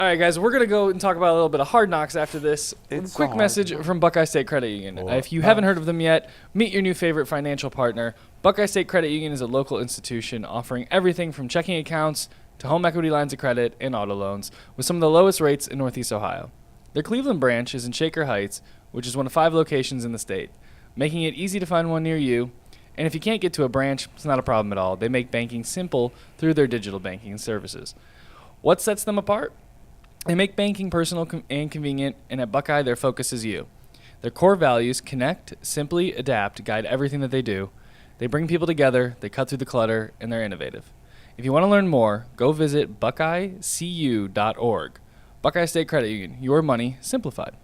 All right, guys, we're going to go and talk about a little bit of Hard Knocks after this. Quick message from Buckeye State Credit Union. If you haven't heard of them yet, meet your new favorite financial partner. Buckeye State Credit Union is a local institution offering everything from checking accounts to home equity lines of credit and auto loans with some of the lowest rates in Northeast Ohio. Their Cleveland branch is in Shaker Heights, which is one of 5 locations in the state, making it easy to find one near you. And if you can't get to a branch, it's not a problem at all. They make banking simple through their digital banking services. What sets them apart? They make banking personal and convenient, and at Buckeye, their focus is you. Their core values, connect, simply, adapt, guide everything that they do. They bring people together, they cut through the clutter, and they're innovative. If you want to learn more, go visit buckeyecu.org. Buckeye State Credit Union, your money simplified.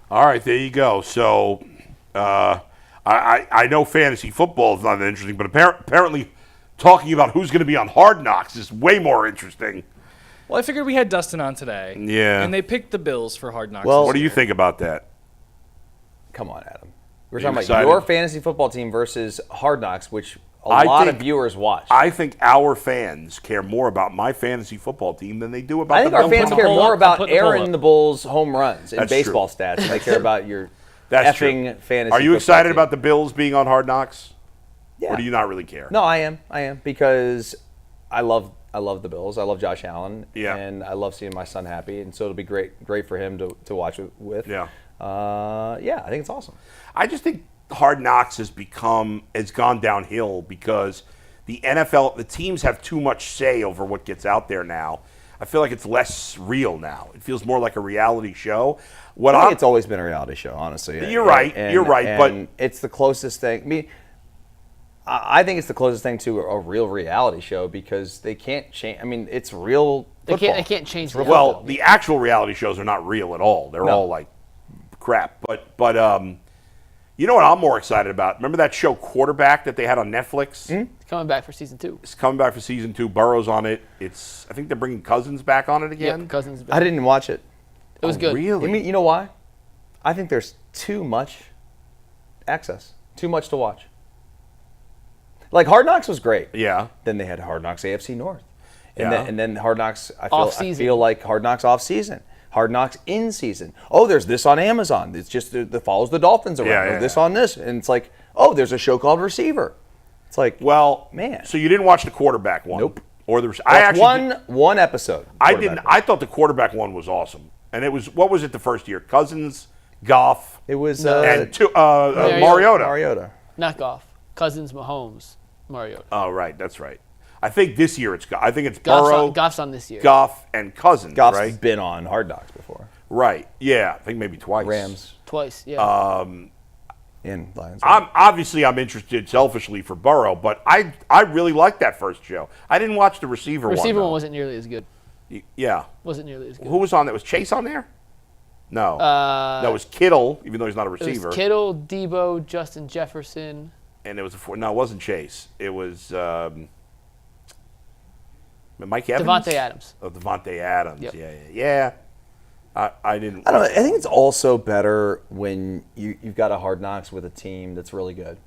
All right, there you go. So I know fantasy football is not that interesting, but apparently talking about who's going to be on Hard Knocks is way more interesting. Well, I figured we had Dustin on today. Yeah. And they picked the Bills for Hard Knocks. Well, What do you think about that? Come on, Adam. We're Are you talking about excited? your fantasy football team versus Hard Knocks, which a lot of viewers watch. I think our fans care more about my fantasy football team than they do about I think the our fans Bills. care more about Put the poll Aaron up. the Bulls' home runs and That's baseball true. stats than they care about your That's effing true. fantasy Are you football excited team. about the Bills being on Hard Knocks? Yeah. Or do you not really care? No, I am. because I love the Bills. I love Josh Allen. Yeah. And I love seeing my son happy, and so it'll be great for him to watch it with. Yeah. Yeah, I think it's awesome. I just think Hard Knocks has gone downhill because the NFL, the teams have too much say over what gets out there now. I feel like it's less real now. It feels more like a reality show. I think it's always been a reality show, honestly. You're right, but it's the closest thing. I think it's the closest thing to a real reality show because they can't change. I mean, it's real football. They can't change the well, outcome. the actual reality shows are not real at all. They're all like crap. But you know what I'm more excited about? Remember that show Quarterback that they had on Netflix? It's coming back for season 2. It's coming back for season 2. Burrow's on it. I think they're bringing Cousins back on it again. Yep, Cousins. I didn't watch it. It was good. Really? You know why? I think there's too much access, too much to watch. Like Hard Knocks was great. Yeah. Then they had Hard Knocks AFC North, and Yeah. then Hard Knocks. I Off-season. feel like Hard Knocks off season, Hard Knocks in season. Oh, there's this on Amazon. It's just that follows the Dolphins around. Yeah, Or yeah, this yeah. on this, and it's like, oh, there's a show called Receiver. It's like, Well, man. So you didn't watch the Quarterback one? Nope. Or the that's I actually one episode. I didn't. I thought the Quarterback one was awesome, and it was what was it the first year? Cousins, Goff, It was and Mariota. Mariota. Knock off. Cousins, Mahomes, Mariota. Oh, right, that's right. I think this year it's Burrow, Goff's on this year. Goff, and Cousins. Goff's right? been on Hard Knocks before. Right. Yeah, I think maybe twice. Rams Twice, yeah. in Lions. I'm interested selfishly for Burrow, but I really liked that first show. I didn't watch the receiver one. Receiver though. one wasn't nearly as good. Yeah. Wasn't nearly as good. Who was on that? Was Chase on there? No. No, it was Kittle, even though he's not a It receiver. was Kittle, Debo, Justin Jefferson. And it was no, it wasn't Chase. It was Mike Evans. Devontae Adams. Oh, Devontae Adams. Yep. Yeah. I didn't. I don't know. I think it's also better when you've got a Hard Knocks with a team that's really good,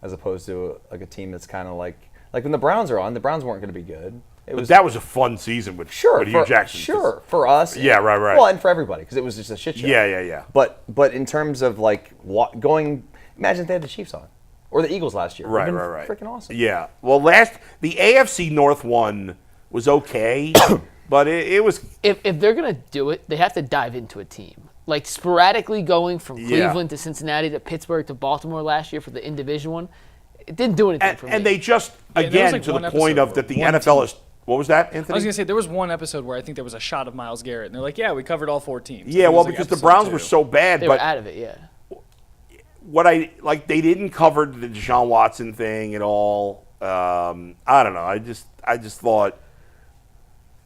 as opposed to like a team that's kind of like when the Browns are on. The Browns weren't going to be good. But that was a fun season with Hugh Jackson. Sure, for us. Yeah, right. Well, and for everybody because it was just a shit show. Yeah. But in terms of like going, imagine if they had the Chiefs on or the Eagles last year. Right. Freaking awesome. Yeah. Well, the AFC North one was okay, but it was. If they're going to do it, they have to dive into a team. Like sporadically going from Cleveland to Cincinnati to Pittsburgh to Baltimore last year for the in-division one, it didn't do anything for me. And they just, there was again, like to one the point episode of that the where one NFL team- is. What was that, Anthony? I was going to say, there was one episode where I think there was a shot of Myles Garrett, and they're like, yeah, we covered all 4 teams. Yeah, It was well, like because the episode Browns 2. were so bad, they were but out of it, yeah. what they didn't cover the Deshaun Watson thing at all. I don't know. I just thought,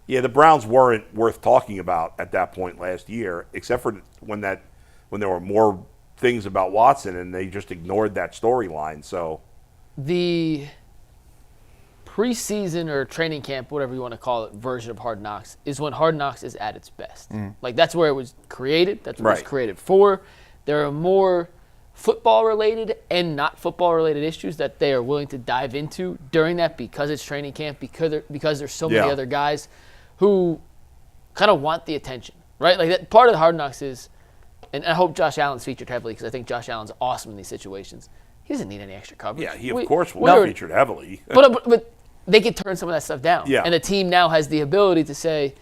yeah, the Browns weren't worth talking about at that point last year, except for when there were more things about Watson, and they just ignored that storyline. So The preseason or training camp, whatever you want to call it, version of Hard Knocks is when Hard Knocks is at its best. Like that's where it was created. That's what it was created for. There are more football-related and not football-related issues that they are willing to dive into during that because it's training camp, because there's so many other guys who kind of want the attention, right? Like that part of the Hard Knocks is, and I hope Josh Allen's featured heavily because I think Josh Allen's awesome in these situations. He doesn't need any extra coverage. Yeah, he of course will be featured heavily. but they can turn some of that stuff down. Yeah. And the team now has the ability to say,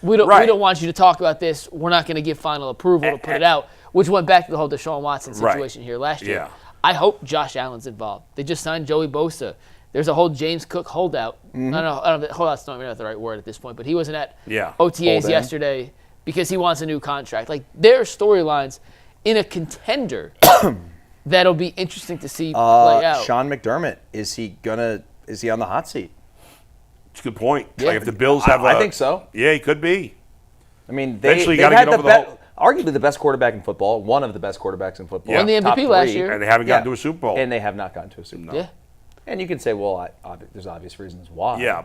we don't want you to talk about this. We're not going to give final approval to put it out, which went back to the whole Deshaun Watson situation here last year. Yeah. I hope Josh Allen's involved. They just signed Joey Bosa. There's a whole James Cook holdout. I don't know. Holdout's not the right word at this point, but he wasn't at OTAs yesterday because he wants a new contract. Like, there are storylines in a contender that'll be interesting to see play out. Sean McDermott, is he on the hot seat? It's a good point. Yeah. Like if the Bills have I think so. Yeah, he could be. I mean, Eventually they've you gotta had get over arguably the best quarterback in football, one of the best quarterbacks in football. Won the top MVP last three. year. And they haven't gotten to a Super Bowl. And they have not gotten to a Super Bowl. Yeah. And you can say, well, there's obvious reasons why. Yeah,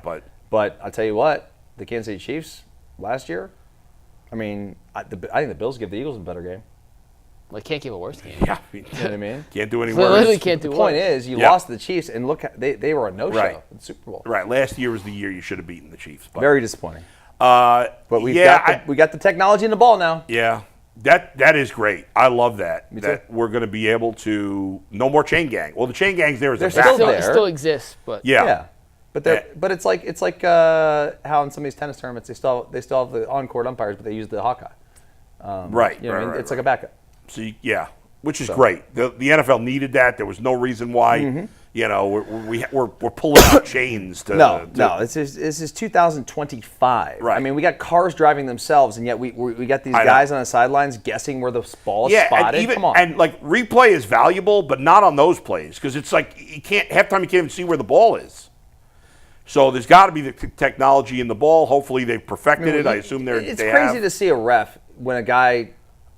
But I'll tell you what, the Kansas City Chiefs last year, I mean, I think the Bills give the Eagles a better game. Like, can't give a worse game. yeah, You know what I mean? can't do any They literally worse. can't do The worse. point is, you lost to the Chiefs, and look, they were a no-show Right. in the Super Bowl. Right, last year was the year you should have beaten the Chiefs. But, Very disappointing. but But we got the technology in the ball now. Yeah, that is great. I love that. Me too. That we're going to be able to no more chain gang. Well, the chain gang's there as They're a still backup. there. It still exists, but Yeah. But it's like how in some of these tennis tournaments they still have the on-court umpires, but they use the Hawkeye. Right. You know what I mean? right, It's like a backup. So which is great. The NFL needed that. There was no reason why. You know, we're pulling out chains to No. This is 2025. Right. I mean, we got cars driving themselves, and yet we got these I know. guys on the sidelines guessing where the ball is spotted. Come on. And like replay is valuable, but not on those plays because it's like half time you can't even see where the ball is. So there's got to be the technology in the ball. Hopefully they've perfected it. I assume It's they crazy have. to see a ref when a guy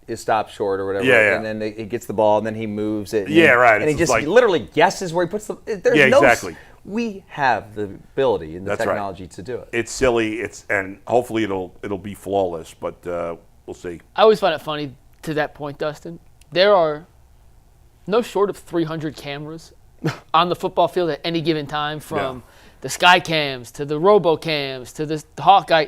is stopped short or whatever, Yeah. and then he gets the ball and then he moves it. And Yeah, right. And he It's just like- literally guesses where he puts the. There's Yeah, no, exactly. We have the ability and the That's right. technology to do it. It's silly. And hopefully it'll be flawless, but we'll see. I always find it funny to that point, Dustin. There are no short of 300 cameras on the football field at any given time, from the sky cams to the robo cams to the Hawkeye.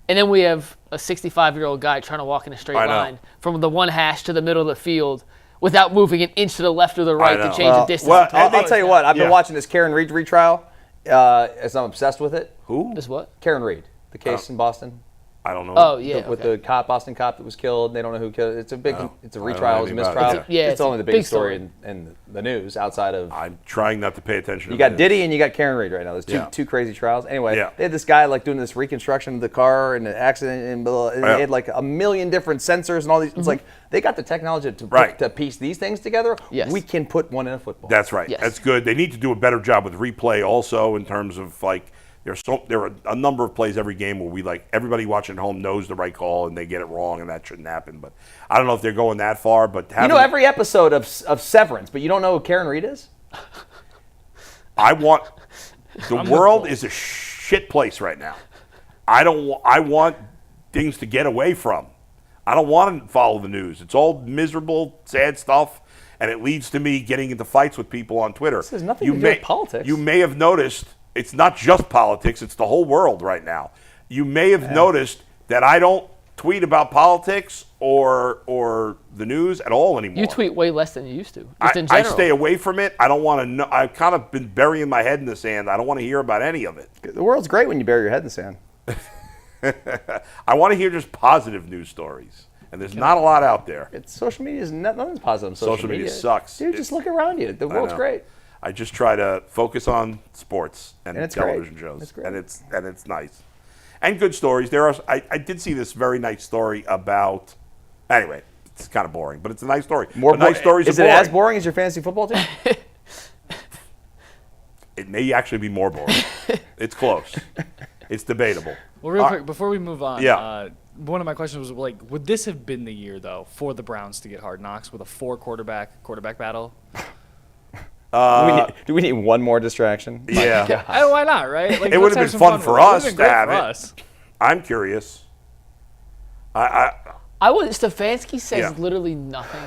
And then we have a 65-year-old guy trying to walk in a straight line from the one hash to the middle of the field without moving an inch to the left or the right to change the distance. well, I'll tell you what. I've been Yeah. watching this Karen Reed retrial, as I'm obsessed with it. Who? This what? Karen Reed, the case in Boston. I don't know. Oh, yeah. With okay. the Boston cop that was killed. They don't know who killed it. It's a big. It's a I don't retrial. know It's a anything about mistrial. it. Yeah, it's it's a only the big biggest story story. in the news outside of. I'm trying not to pay attention. You got Diddy and you got Karen Reed right now. There's two crazy trials. Anyway, they had this guy like doing this reconstruction of the car and the accident, and they had like a million different sensors and all these. It's like they got the technology to piece these things together. Yes. We can put one in a football. That's right. Yes. That's good. They need to do a better job with replay also in terms of like there are a number of plays every game where everybody watching at home knows the right call and they get it wrong, and that shouldn't happen. But I don't know if they're going that far. But You know every episode of Severance, but you don't know who Karen Reed is? I want the world is a shit place right now. I want things to get away from. I don't want to follow the news. It's all miserable, sad stuff, and it leads to me getting into fights with people on Twitter. This has nothing to do with politics. You may have noticed it's not just politics; it's the whole world right now. You may have noticed that I don't tweet about politics or the news at all anymore. You tweet way less than you used to, just in I general. stay away from it. I don't want to know. I've kind of been burying my head in the sand. I don't want to hear about any of it. The world's great when you bury your head in the sand. I want to hear just positive news stories, and there's not a lot out there. Social media is nothing's positive. On Social media sucks. Dude, just look around you. The world's know. great. I just try to focus on sports and it's television great. shows, It's great. and it's nice, and good stories. I did see this very nice story about. Anyway, it's kind of boring, but it's a nice story. Nice stories. Is are it boring. as boring as your fantasy football team? It may actually be more boring. It's close. It's debatable. Well, real quick, before we move on, Yeah. one of my questions was would this have been the year though for the Browns to get Hard Knocks with a 4 quarterback battle? Do we need one more distraction? Yeah. Why not, right? Like, It would let's have been some fun with for it. It us would've been to great have for it. us. I'm curious. Stefanski says Yeah. literally nothing.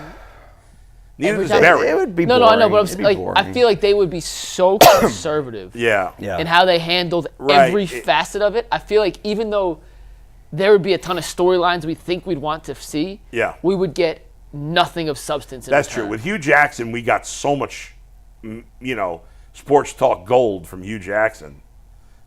Neither Every does time- Barry. It would be No, boring. I know, but It'd be like boring. I feel like they would be so conservative Yeah. Yeah. in how they handled Right. every facet of it. I feel like even though there would be a ton of storylines we think we'd want to see. Yeah. We would get nothing of substance in That's return. true. With Hugh Jackson, we got so much, sports talk gold from Hugh Jackson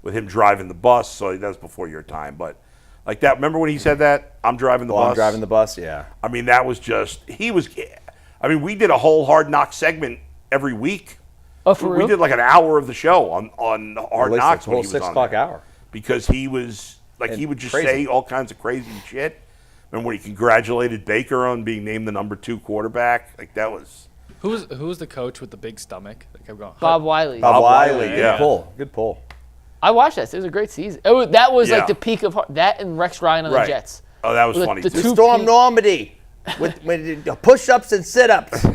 with him driving the bus. So that was before your time. But like that, remember when he said that? I'm driving the bus. I'm driving the bus, yeah. I mean, that was just, we did a whole Hard Knocks segment every week. Oh, for real? We did like an hour of the show on Hard Knocks. The whole 6 o'clock hour. Because he was, he would just say all kinds of crazy shit. Remember when he congratulated Baker on being named the number 2 quarterback? Like that was. Who was the coach with the big stomach that kept going? Bob Wiley. Bob Wiley, yeah. Good pull. I watched that. It was a great season. That was like the peak of that and Rex Ryan on the Jets. Oh, that was funny. The too. two Storm Normandy with push-ups and sit-ups.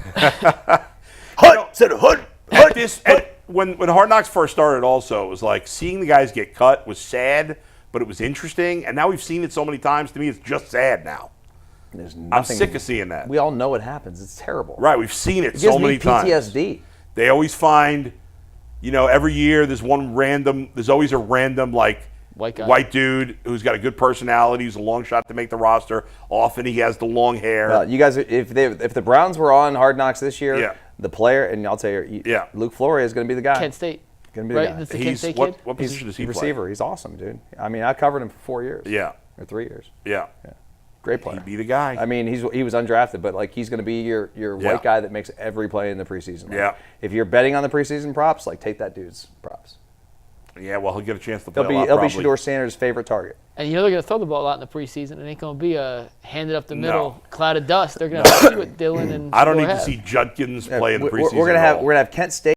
When Hard Knocks first started, also it was like seeing the guys get cut was sad, but it was interesting. And now we've seen it so many times. To me, it's just sad now. I'm sick of seeing that. We all know what happens. It's terrible. Right, we've seen it so many times. PTSD. They always find, every year there's always a random white dude who's got a good personality, who's a long shot to make the roster. Often he has the long hair. You guys, if the Browns were on Hard Knocks this year, Yeah. the player, and I'll tell you, Luke Florea is going to be the guy. Kent State. Going to be the guy. That's the Kent State kid? What position does he play? Receiver. He's awesome, dude. I mean, I covered him for 4 years. Yeah. Or 3 years. Yeah. Great player. He'd be the guy. I mean, he was undrafted, but he's going to be your white guy that makes every play in the preseason. If you're betting on the preseason props, take that dude's props. Yeah, well, he'll get a chance to play He'll be Shedeur Sanders' favorite target. And they're going to throw the ball a lot in the preseason. It ain't going to be a handed up the middle cloud of dust. They're going to see what Dylan and I don't need Shedeur to have. see Judkins play in the preseason. We're going to have Kent State.